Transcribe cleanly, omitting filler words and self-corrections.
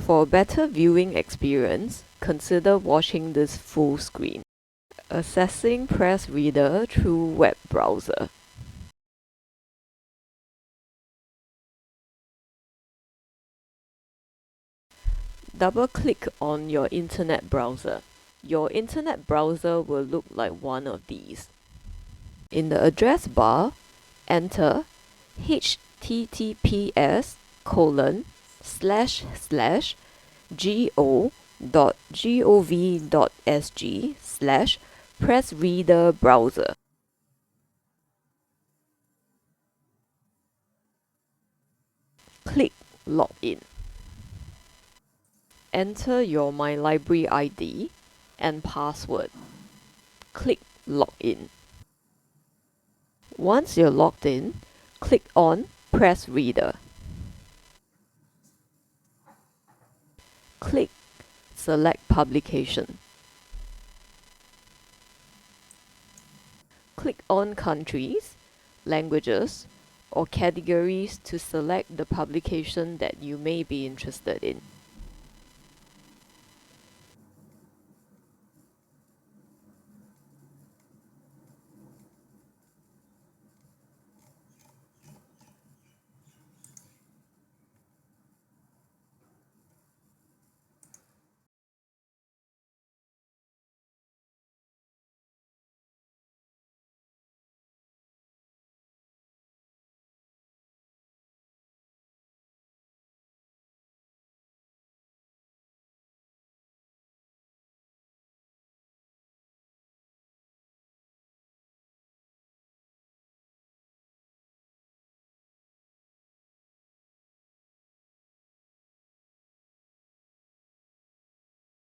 For a better viewing experience, consider watching this full screen. Accessing PressReader through web browser. Double-click on your internet browser. Your internet browser will look like one of these. In the address bar, enter https://go.gov.sg/PressReader-browser. Click Login. Enter your My Library ID and password. Click Login. Once you're logged in, click on PressReader. Click Select Publication. Click on Countries, Languages, or Categories to select the publication that you may be interested in.